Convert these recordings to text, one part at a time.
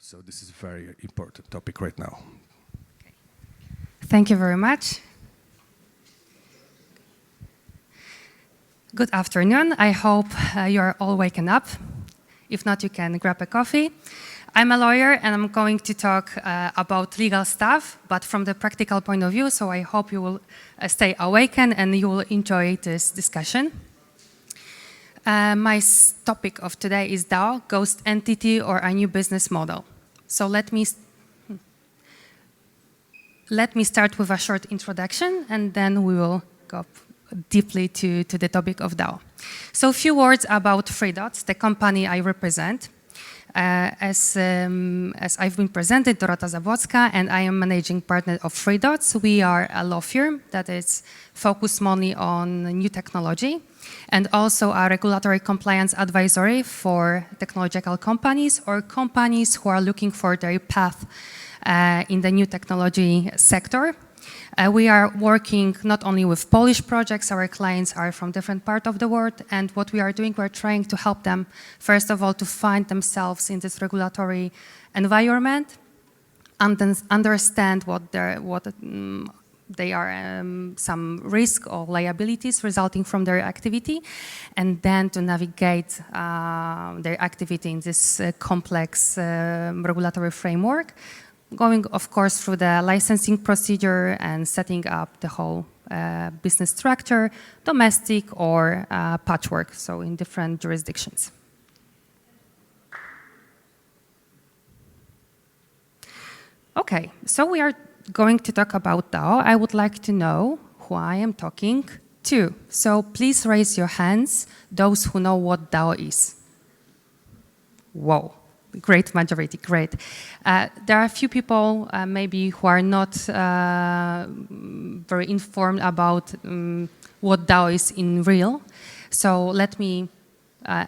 So this is a very important topic right now. Okay. Thank you very much. Good afternoon. I hope you are all waking up. If not, you can grab a coffee. I'm a lawyer and I'm going to talk about legal stuff, but from the practical point of view, so I hope you will stay awakened and you will enjoy this discussion. My topic of today is DAO, ghost entity or a new business model. So let me start with a short introduction and then we will go deeply to the topic of DAO. So a few words about 3Dots, the company I represent. As I've been presented, Dorota Zabłocka, and I am managing partner of 3Dots. We are a law firm that is focused mainly on new technology and also a regulatory compliance advisory for technological companies or companies who are looking for their path in the new technology sector. We are working not only with Polish projects, our clients are from different parts of the world, and what we are doing, we're trying to help them, first of all, to find themselves in this regulatory environment, and then understand what they are some risk or liabilities resulting from their activity, and then to navigate their activity in this complex regulatory framework. Going, of course, through the licensing procedure and setting up the whole business structure, domestic or patchwork, so in different jurisdictions. Okay, so we are going to talk about DAO. I would like to know who I am talking to. So please raise your hands, those who know what DAO is. Whoa. Great majority, great. There are a few people maybe who are not very informed about what DAO is in real. So let me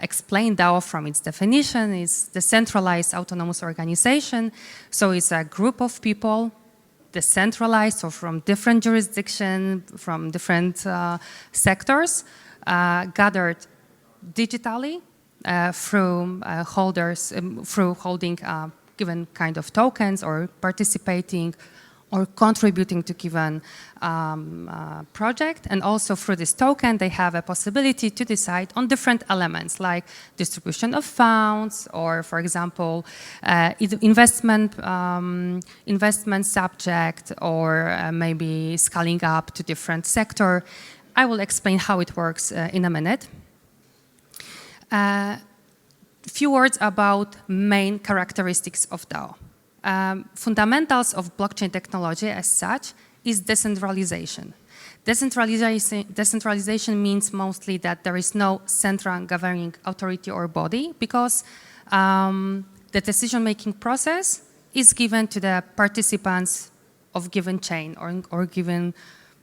explain DAO from its definition. It's decentralized autonomous organization. So it's a group of people decentralized, so from different jurisdictions, from different sectors, gathered digitally through holding given kind of tokens or participating or contributing to given project. And also through this token, they have a possibility to decide on different elements like distribution of funds or, for example, investment subject or maybe scaling up to different sector. I will explain how it works in a minute. Few words about main characteristics of DAO. Fundamentals of blockchain technology as such is decentralization. Decentralization means mostly that there is no central governing authority or body because the decision-making process is given to the participants of given chain or given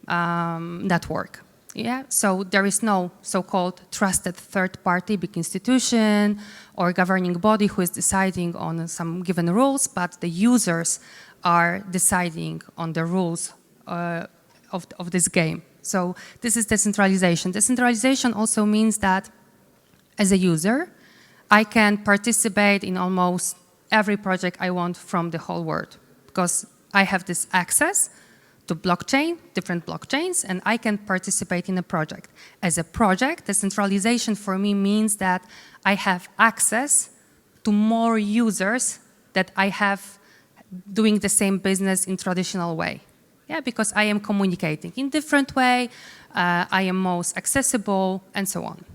network. Yeah, so there is no so-called trusted third party, big institution or governing body who is deciding on some given rules, but the users are deciding on the rules of this game. So this is decentralization. Decentralization also means that as a user, I can participate in almost every project I want from the whole world because I have this access to blockchain, different blockchains, and I can participate in a project. As a project, decentralization for me means that I have access to more users that I have doing the same business in traditional way. Yeah, because I am communicating in different way, I am most accessible, and so on.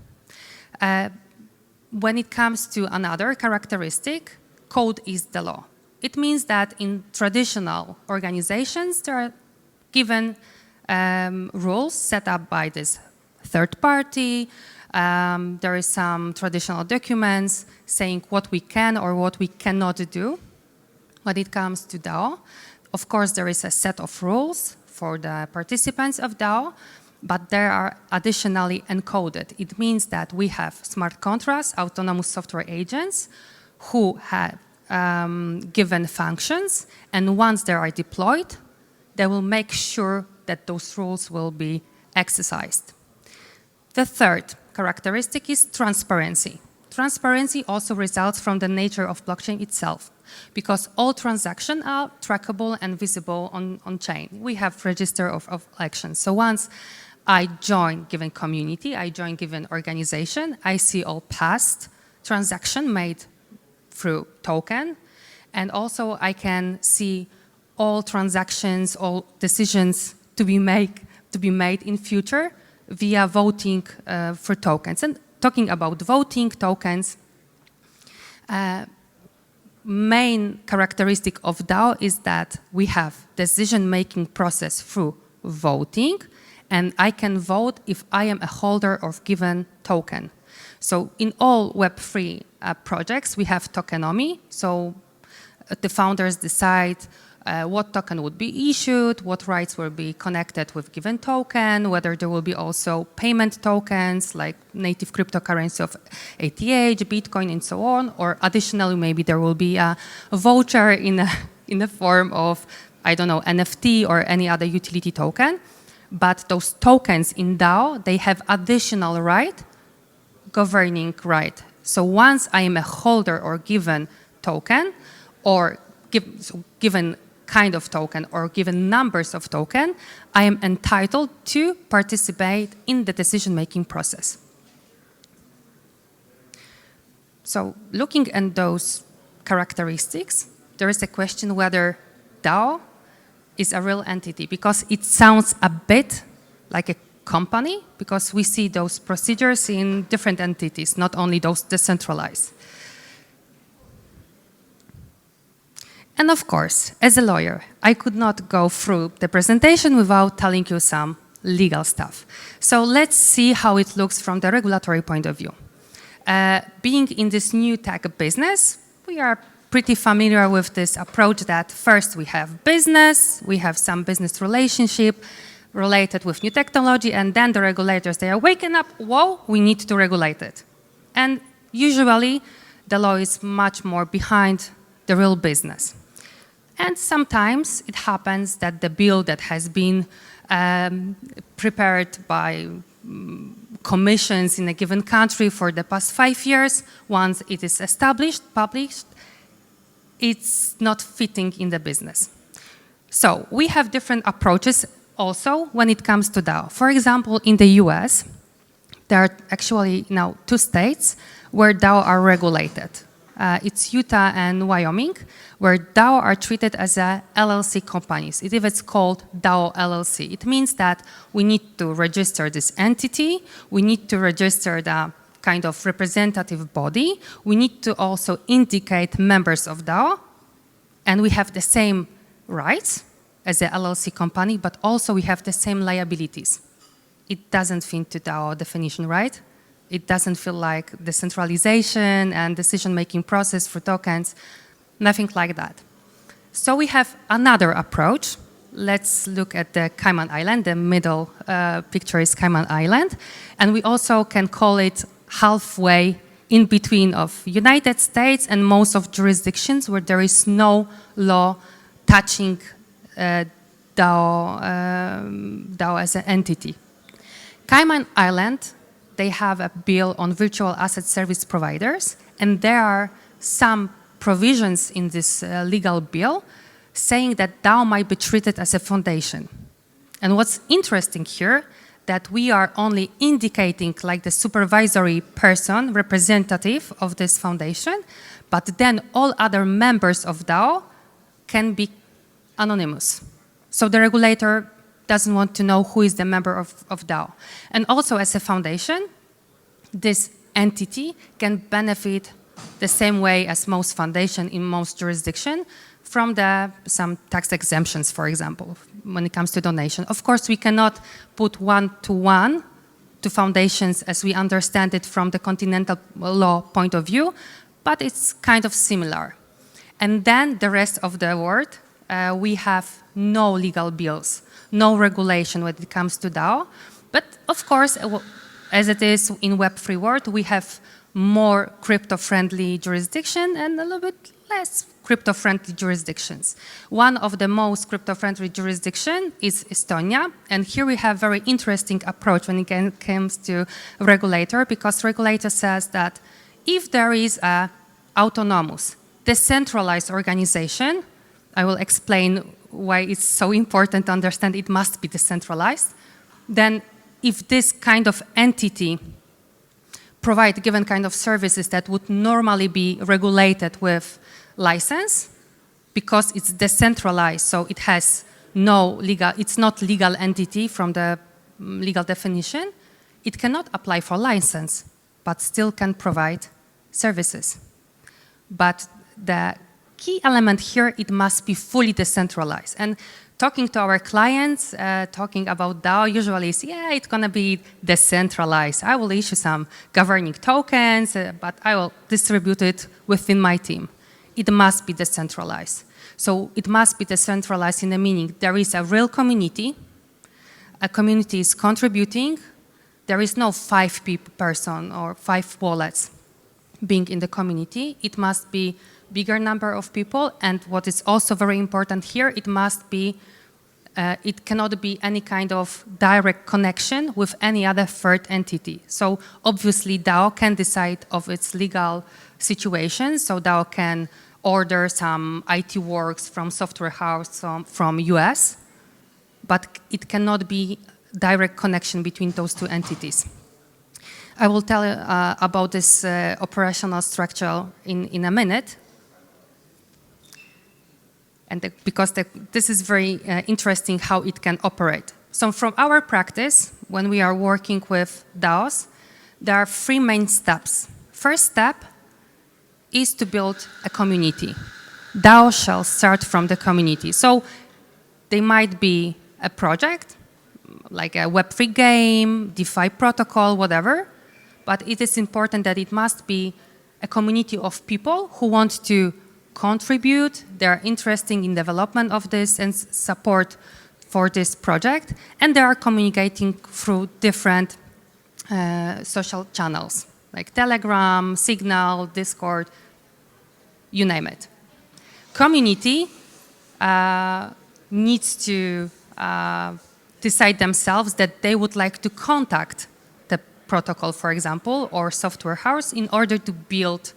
When it comes to another characteristic, code is the law. It means that in traditional organizations, there are given rules set up by this third party. There is some traditional documents saying what we can or what we cannot do. When it comes to DAO, of course, there is a set of rules for the participants of DAO, but they are additionally encoded. It means that we have smart contracts, autonomous software agents, who have given functions, and once they are deployed, they will make sure that those rules will be exercised. The third characteristic is transparency. transparency also results from the nature of blockchain itself, because all transactions are trackable and visible on chain. We have register of elections. So once I join given community, I join given organization, I see all past transaction made through token, and also I can see all transactions, all decisions to be made in future via voting for tokens. And talking about voting tokens, main characteristic of DAO is that we have decision-making process through voting, and I can vote if I am a holder of given token. So in all Web3 projects, we have tokenomics. So the founders decide what token would be issued, what rights will be connected with given token, whether there will be also payment tokens like native cryptocurrency of ATH, Bitcoin, and so on, or additionally, maybe there will be a voucher in the form of, I don't know, NFT or any other utility token. But those tokens in DAO, they have additional right, governing right. So once I am a holder or given token, or given kind of token or given numbers of token, I am entitled to participate in the decision-making process. So looking at those characteristics, there is a question whether DAO is a real entity, because it sounds a bit like a company, because we see those procedures in different entities, not only those decentralized. And of course, as a lawyer, I could not go through the presentation without telling you some legal stuff. So let's see how it looks from the regulatory point of view. Being in this new tech business, we are pretty familiar with this approach that first we have business, we have some business relationship related with new technology, and then the regulators, they are waking up, whoa, we need to regulate it. And usually, the law is much more behind the real business. And sometimes it happens that the bill that has been prepared by commissions in a given country for the past 5 years, once it is established, published, it's not fitting in the business. So we have different approaches also when it comes to DAO. For example, in the US, there are actually now 2 states where DAO are regulated. It's Utah and Wyoming, where DAO are treated as a LLC companies. It is called DAO LLC. It means that we need to register this entity, we need to register the kind of representative body, we need to also indicate members of DAO, and we have the same rights as a LLC company, but also we have the same liabilities. It doesn't fit to DAO definition, right? It doesn't feel like decentralization and decision-making process for tokens, nothing like that. So we have another approach. Let's look at the Cayman Island. The middle picture is Cayman Island. And we also can call it halfway in between of United States and most of jurisdictions where there is no law touching DAO as an entity. Cayman Island, they have a bill on virtual asset service providers, and there are some provisions in this legal bill saying that DAO might be treated as a foundation. And what's interesting here, that we are only indicating like the supervisory person, representative of this foundation, but then all other members of DAO can be anonymous. So the regulator doesn't want to know who is the member of DAO. And also as a foundation, this entity can benefit the same way as most foundation in most jurisdictions from some tax exemptions, for example, when it comes to donation. Of course, we cannot put one-to-one to foundations as we understand it from the continental law point of view, but it's kind of similar. And then the rest of the world, we have no legal bills, no regulation when it comes to DAO. But of course, as it is in Web3 world, we have more crypto-friendly jurisdiction and a little bit less crypto-friendly jurisdictions. One of the most crypto-friendly jurisdiction is Estonia, and here we have very interesting approach when it comes to regulator, because regulator says that if there is a autonomous, decentralized organization, I will explain why it's so important to understand it must be decentralized, then if this kind of entity provide given kind of services that would normally be regulated with license, because it's decentralized, so it has no legal, it's not legal entity from the legal definition, it cannot apply for license, but still can provide services. But the key element here, it must be fully decentralized. And talking to our clients, talking about DAO, usually is, yeah, it's gonna be decentralized. I will issue some governing tokens, but I will distribute it within my team. It must be decentralized. So it must be decentralized in the meaning there is a real community, a community is contributing, there is no 5 person or 5 wallets being in the community. It must be bigger number of people, and what is also very important here, it must be, it cannot be any kind of direct connection with any other third entity. So obviously DAO can decide of its legal situation, so DAO can order some IT works from software house from US, but it cannot be direct connection between those two entities. I will tell about this operational structure in a minute. And because this is very interesting how it can operate. So from our practice, when we are working with DAOs, there are 3 main steps. First step is to build a community. DAO shall start from the community. So they might be a project, like a Web3 game, DeFi protocol, whatever, but it is important that it must be a community of people who want to contribute, they're interested in development of this and support for this project, and they are communicating through different social channels, like Telegram, Signal, Discord, you name it. Community needs to decide themselves that they would like to contact the protocol, for example, or software house in order to build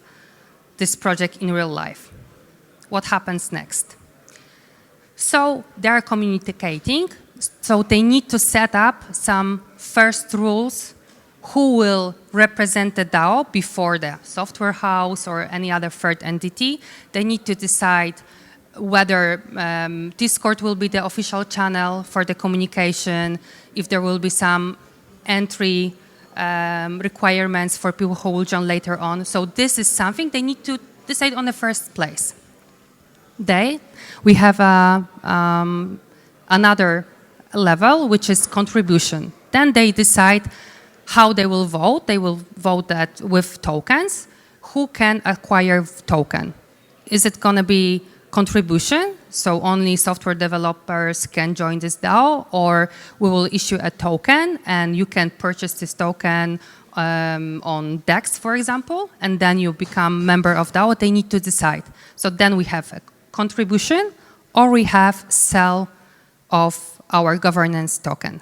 this project in real life. What happens next? So they are communicating, so they need to set up some first rules who will represent the DAO before the software house or any other third entity. They need to decide whether Discord will be the official channel for the communication, if there will be some entry requirements for people who will join later on. So this is something they need to decide on the first place. We have another level, which is contribution. Then they decide how they will vote. They will vote that with tokens. Who can acquire token? Is it going to be contribution, so only software developers can join this DAO, or we will issue a token and you can purchase this token on DEX, for example, and then you become member of DAO. They need to decide. So then we have a contribution, or we have sell of our governance token.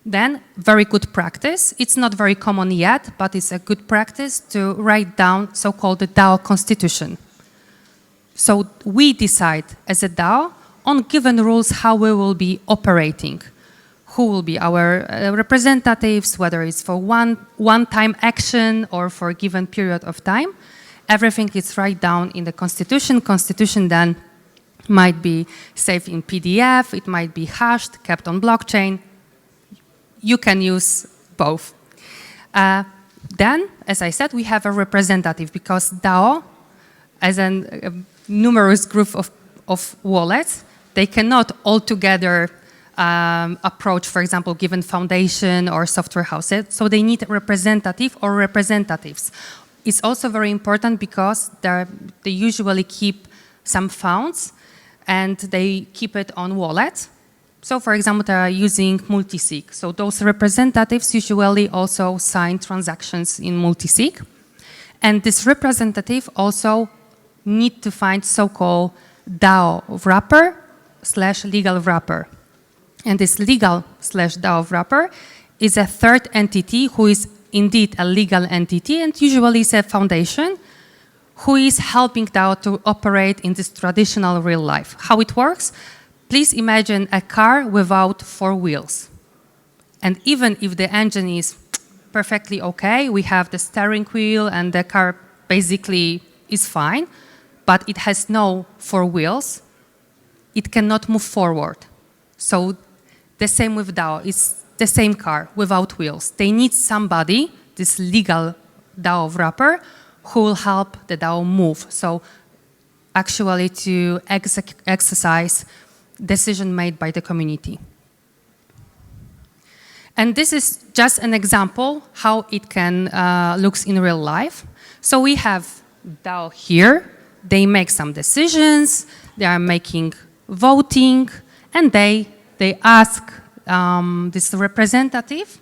Then, very good practice. It's not very common yet, but it's a good practice to write down so-called the DAO constitution. So we decide as a DAO on given rules how we will be operating. Who will be our representatives, whether it's for one-time action or for a given period of time. Everything is written down in the constitution. Constitution then might be saved in PDF, it might be hashed, kept on blockchain. You can use both. Then, as I said, we have a representative, because DAO, as a numerous group of wallets, they cannot all together approach, for example, given foundation or software house. So they need a representative or representatives. It's also very important because they usually keep some funds and they keep it on wallet. So, for example, they are using multisig. So those representatives usually also sign transactions in multisig. And this representative also need to find so-called DAO wrapper / legal wrapper. And this legal / DAO wrapper is a third entity who is indeed a legal entity, and usually it's a foundation who is helping DAO to operate in this traditional real life. How it works? Please imagine a car without 4 wheels. And even if the engine is perfectly okay, we have the steering wheel and the car basically is fine, but it has no 4 wheels, it cannot move forward. So the same with DAO, it's the same car without wheels. They need somebody, this legal DAO wrapper, who will help the DAO move. So actually to exercise decision made by the community. And this is just an example how it can looks in real life. So we have DAO here. They make some decisions. They are making voting, and they ask this representative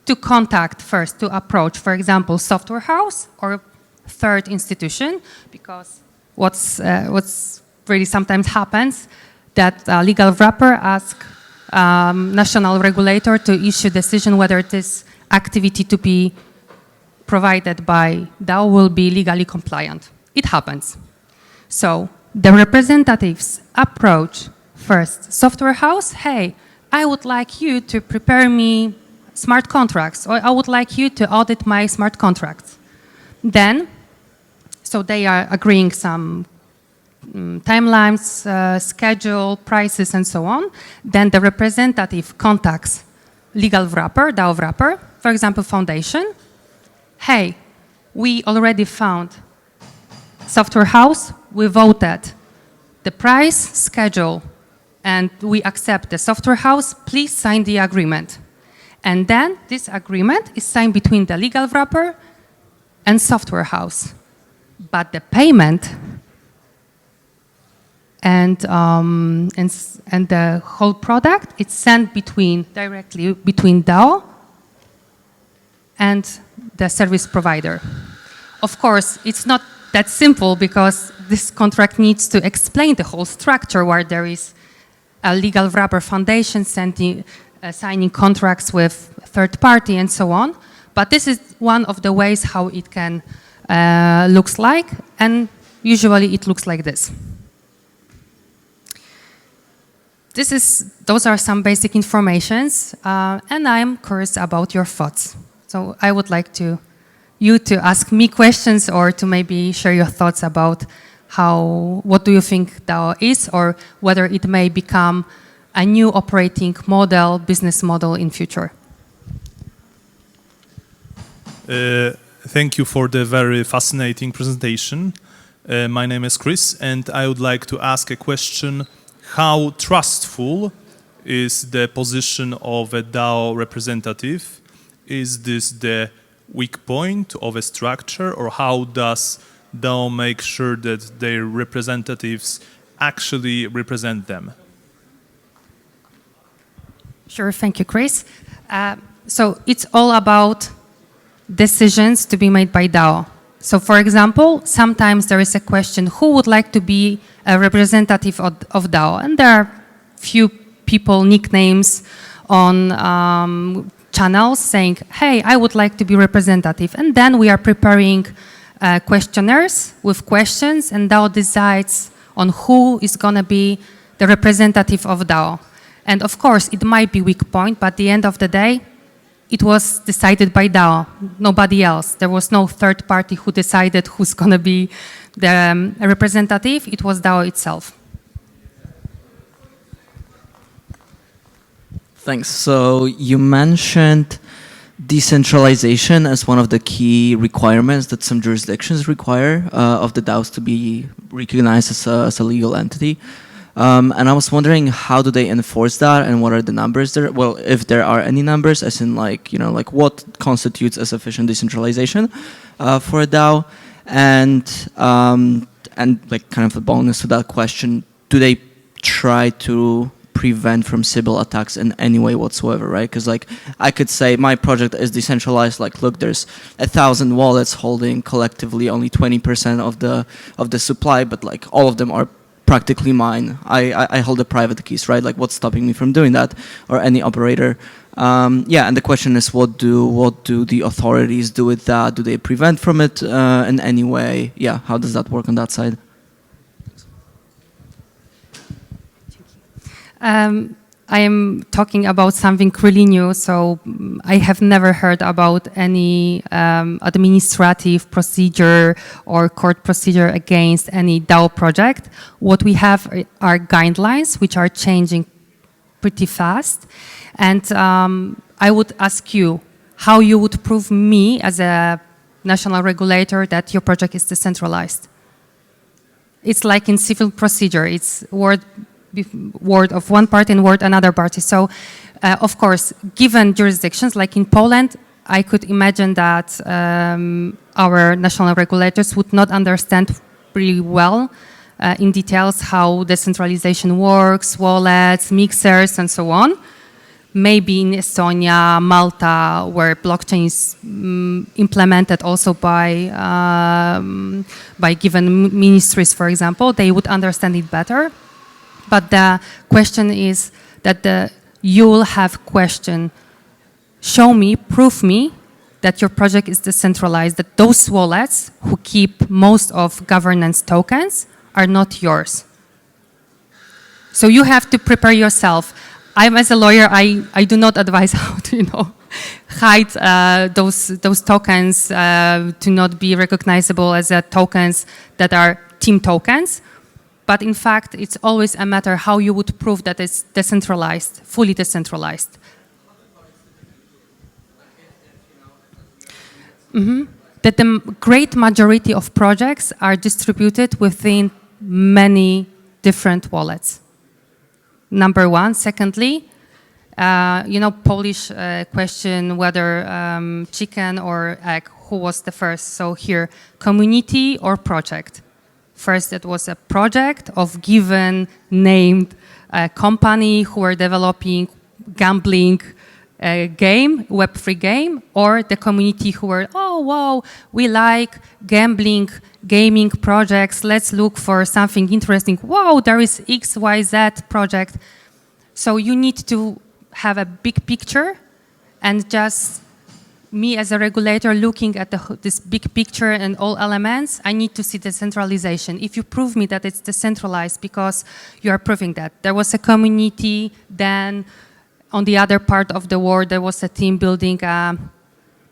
to contact first, to approach, for example, software house or third institution, because what's really sometimes happens that legal wrapper asks national regulator to issue decision whether this activity to be provided by DAO will be legally compliant. It happens. So the representatives approach first software house, hey, I would like you to prepare me smart contracts, or I would like you to audit my smart contracts. Then, so they are agreeing some timelines, schedule, prices, and so on. Then the representative contacts legal wrapper, DAO wrapper, for example, foundation. Hey, we already found software house, we voted the price, schedule, and we accept the software house, please sign the agreement. And then this agreement is signed between the legal wrapper and software house. But the payment and the whole product, it's sent directly between DAO and the service provider. Of course, it's not that simple because this contract needs to explain the whole structure where there is a legal wrapper foundation signing contracts with third party and so on. But this is one of the ways how it can looks like, and usually it looks like this. Those are some basic informations, and I'm curious about your thoughts. So I would like you to ask me questions or to maybe share your thoughts about what do you think DAO is, or whether it may become a new operating model, business model in future. Thank you for the very fascinating presentation. My name is Chris, and I would like to ask a question. How trustful is the position of a DAO representative? Is this the weak point of a structure, or how does DAO make sure that their representatives actually represent them? Sure, thank you, Chris. So it's all about decisions to be made by DAO. So for example, sometimes there is a question, who would like to be a representative of DAO? And there are few people, nicknames on channels saying, hey, I would like to be representative. And then we are preparing questionnaires with questions, and DAO decides on who is going to be the representative of DAO. And of course, it might be weak point, but at the end of the day, it was decided by DAO, nobody else. There was no third party who decided who's going to be the representative. It was DAO itself. Thanks. So you mentioned decentralization as one of the key requirements that some jurisdictions require of the DAOs to be recognized as a legal entity. And I was wondering, how do they enforce that, and what are the numbers there? Well, if there are any numbers, as in like what constitutes a sufficient decentralization for a DAO, and like kind of a bonus to that question, do they try to prevent from Sybil attacks in any way whatsoever, right? Because like I could say my project is decentralized. Like, look, there's 1,000 wallets holding collectively only 20% of the supply, but like all of them are practically mine. I hold the private keys, right? Like, what's stopping me from doing that? Or any operator. Yeah, and the question is, what do the authorities do with that? Do they prevent from it in any way? Yeah, how does that work on that side? I am talking about something really new, so I have never heard about any administrative procedure or court procedure against any DAO project. What we have are guidelines, which are changing pretty fast. And I would ask you how you would prove me as a national regulator that your project is decentralized. It's like in civil procedure, it's word of one party and word another party. So, of course, given jurisdictions like in Poland, I could imagine that our national regulators would not understand really well in details how decentralization works, wallets, mixers, and so on. Maybe in Estonia, Malta, where blockchain is implemented also by given ministries, for example, they would understand it better. But the question is that you will have question, show me, prove me that your project is decentralized, that those wallets who keep most of governance tokens are not yours. So you have to prepare yourself. I'm as a lawyer, I do not advise how to, hide those tokens to not be recognizable as tokens that are team tokens. But in fact, it's always a matter how you would prove that it's decentralized, fully decentralized. That the great majority of projects are distributed within many different wallets. Number one. Secondly, Polish question whether chicken or egg, who was the first? So here, community or project? First, it was a project of given named company who were developing gambling game, Web3 game, or the community who were, oh, wow, we like gambling, gaming projects. Let's look for something interesting. Wow, there is XYZ project. So you need to have a big picture, and just me as a regulator looking at this big picture and all elements, I need to see decentralization. If you prove me that it's decentralized because you are proving that. There was a community, then on the other part of the world, there was a team building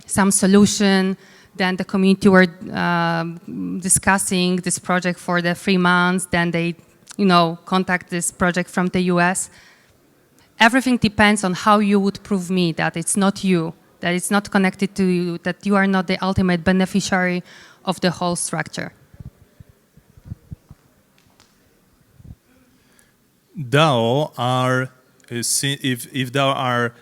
some solution. Then the community were discussing this project for the 3 months. Then they, contact this project from the US. Everything depends on how you would prove me that it's not you, that it's not connected to you, that you are not the ultimate beneficiary of the whole structure. DAO are, if DAO are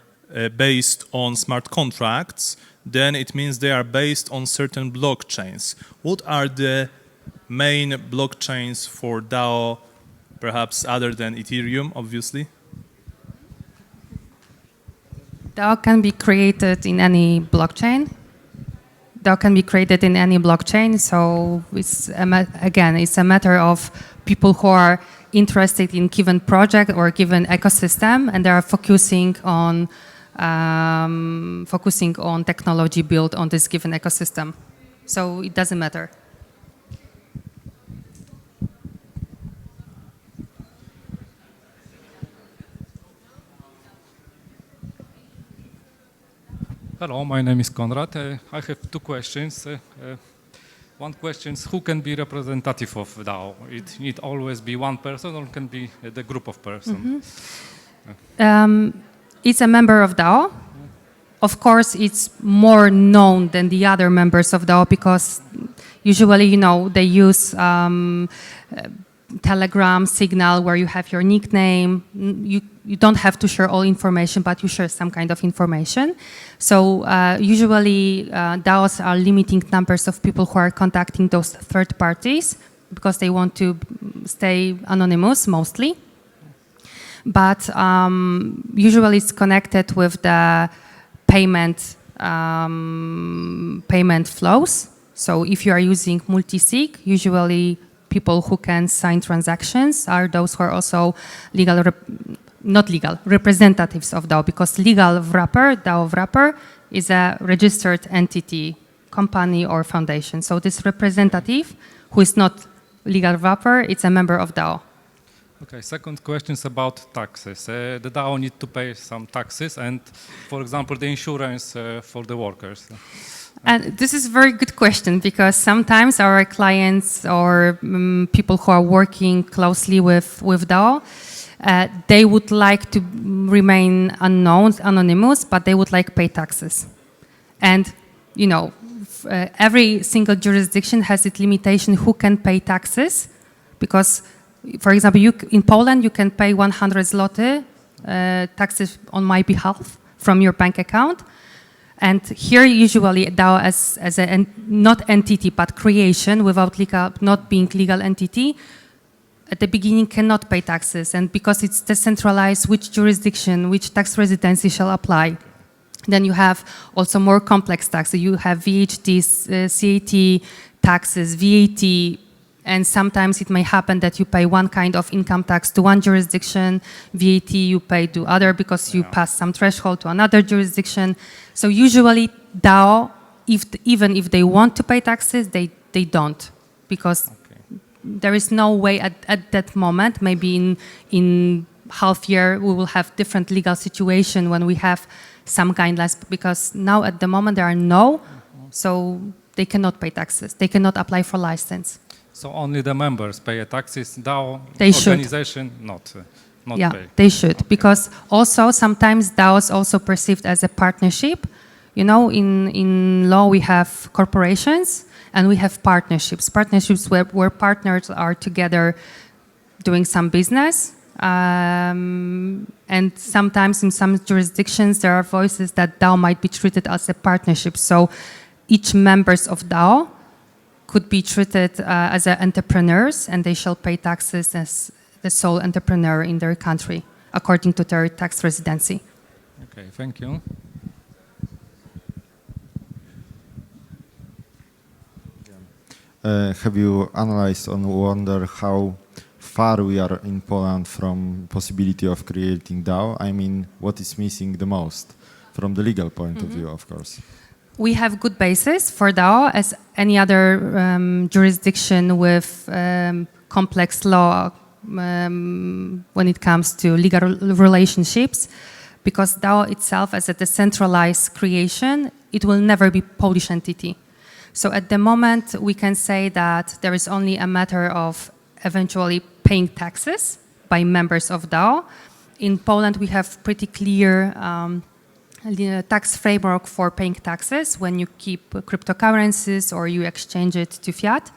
based on smart contracts, then it means they are based on certain blockchains. What are the main blockchains for DAO, perhaps other than Ethereum, obviously? DAO can be created in any blockchain. DAO can be created in any blockchain. So it's it's a matter of people who are interested in given project or given ecosystem, and they are focusing on technology built on this given ecosystem. So it doesn't matter. Hello, my name is Konrad. I have 2 questions. One question is, who can be representative of DAO? It need always be one person, or can be the group of persons? It's a member of DAO. Of course, it's more known than the other members of DAO because usually, they use Telegram, Signal, where you have your nickname. You don't have to share all information, but you share some kind of information. So usually DAOs are limiting numbers of people who are contacting those third parties because they want to stay anonymous mostly. But usually it's connected with the payment flows. So if you are using multi-sig, usually people who can sign transactions are those who are also not legal, representatives of DAO, because legal wrapper, DAO wrapper, is a registered entity, company or foundation. So this representative, who is not legal wrapper, it's a member of DAO. Okay, second question is about taxes. The DAO need to pay some taxes and, for example, the insurance for the workers. And this is a very good question, because sometimes our clients or people who are working closely with DAO, they would like to remain anonymous, but they would like pay taxes. And, you know, every single jurisdiction has its limitation who can pay taxes, because, for example, in Poland, you can pay 100 zloty taxes on my behalf from your bank account. And here, usually, DAO as a not entity, but creation without legal, not being legal entity, at the beginning cannot pay taxes. And because it's decentralized, which jurisdiction, which tax residency shall apply. Then you have also more complex taxes. You have VHTs, CAT taxes, VAT, and sometimes it may happen that you pay one kind of income tax to one jurisdiction, VAT you pay to other because you pass some threshold to another jurisdiction. So usually DAO, even if they want to pay taxes, they don't, because there is no way at that moment. Maybe in half year we will have different legal situation when we have some guidelines, because now at the moment there are no, so they cannot pay taxes. They cannot apply for license. So only the members pay taxes, DAO They organization not yeah, pay. they should, Okay. because also sometimes DAO is also perceived as a partnership. You know, in law we have corporations and we have partnerships. Partnerships where partners are together doing some business. And sometimes in some jurisdictions there are voices that DAO might be treated as a partnership. So each members of DAO could be treated as entrepreneurs, and they shall pay taxes as the sole entrepreneur in their country, according to their tax residency. Okay, thank you. Have you analyzed and wonder how far we are in Poland from possibility of creating DAO? I mean, what is missing the most from the legal point of view, of course? We have good basis for DAO as any other jurisdiction with complex law when it comes to legal relationships, because DAO itself as a decentralized creation, it will never be Polish entity. So at the moment we can say that there is only a matter of eventually paying taxes by members of DAO. In Poland we have pretty clear tax framework for paying taxes when you keep cryptocurrencies or you exchange it to fiat.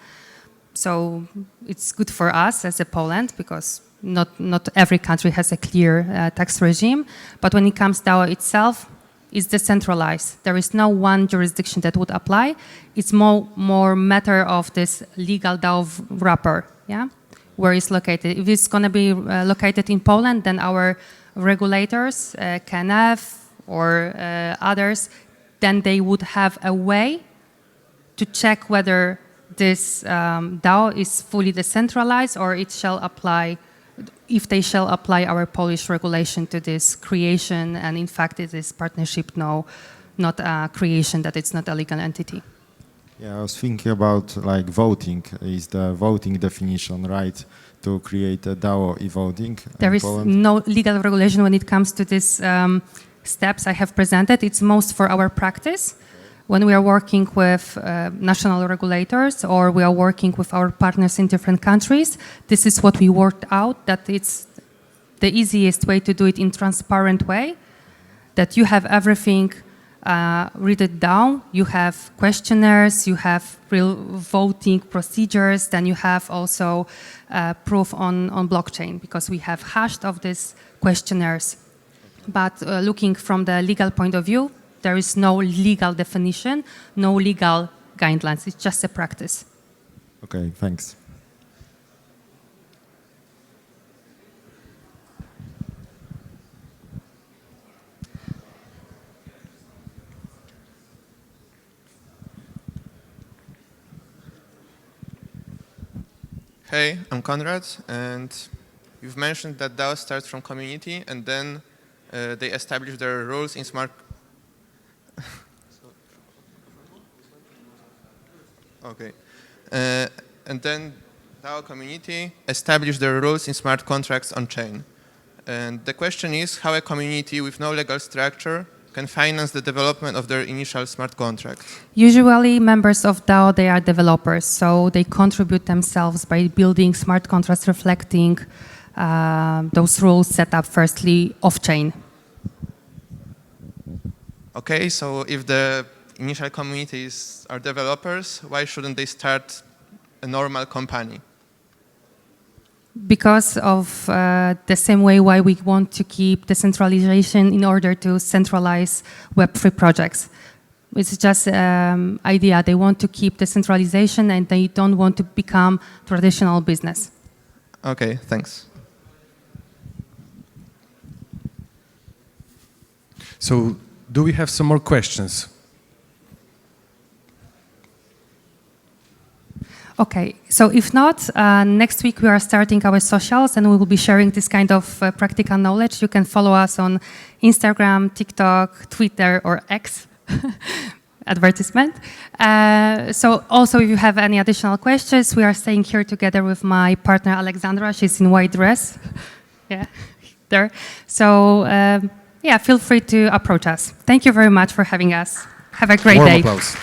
So it's good for us as a Poland, because not every country has a clear tax regime. But when it comes to DAO itself, it's decentralized. There is no one jurisdiction that would apply. It's more matter of this legal DAO wrapper, yeah, where it's located. If it's going to be located in Poland, then our regulators, KNF or others, then they would have a way to check whether this DAO is fully decentralized, or it shall apply, if they shall apply our Polish regulation to this creation, and in fact it is partnership, no, not a creation, that it's not a legal entity. Yeah, I was thinking about like voting. Is the voting definition right to create a DAO e-voting? There is Poland? no legal regulation when it comes to these steps I have presented. It's most for our practice. When we are working with national regulators, or we are working with our partners in different countries, this is what we worked out, that it's the easiest way to do it in transparent way, that you have everything written down, you have questionnaires, you have real voting procedures, then you have also proof on blockchain, because we have hashed of these questionnaires. But looking from the legal point of view, there is no legal definition, no legal guidelines. It's just a practice. Okay, thanks. Hey, I'm Konrad, and you've mentioned that DAO starts from community and then they establish their roles in smart. Okay, and then DAO community establish their roles in smart contracts on chain. And the question is how a community with no legal structure can finance the development of their initial smart contract. Usually members of DAO, they are developers, so they contribute themselves by building smart contracts reflecting those rules set up firstly off-chain. Okay, so if the initial communities are developers, why shouldn't they start a normal company? Because of the same way why we want to keep decentralization in order to centralize Web3 projects. It's just idea. They want to keep decentralization and they don't want to become traditional business. Okay, thanks. So, do we have some more questions? Okay, so if not, next week we are starting our socials and we will be sharing this kind of practical knowledge. You can follow us on Instagram, TikTok, Twitter, or X. Advertisement. So also if you have any additional questions, we are staying here together with my partner Alexandra. She's in white dress. Yeah, there. So yeah, feel free to approach us. Thank you very much for having us. Have a great Warm day. applause.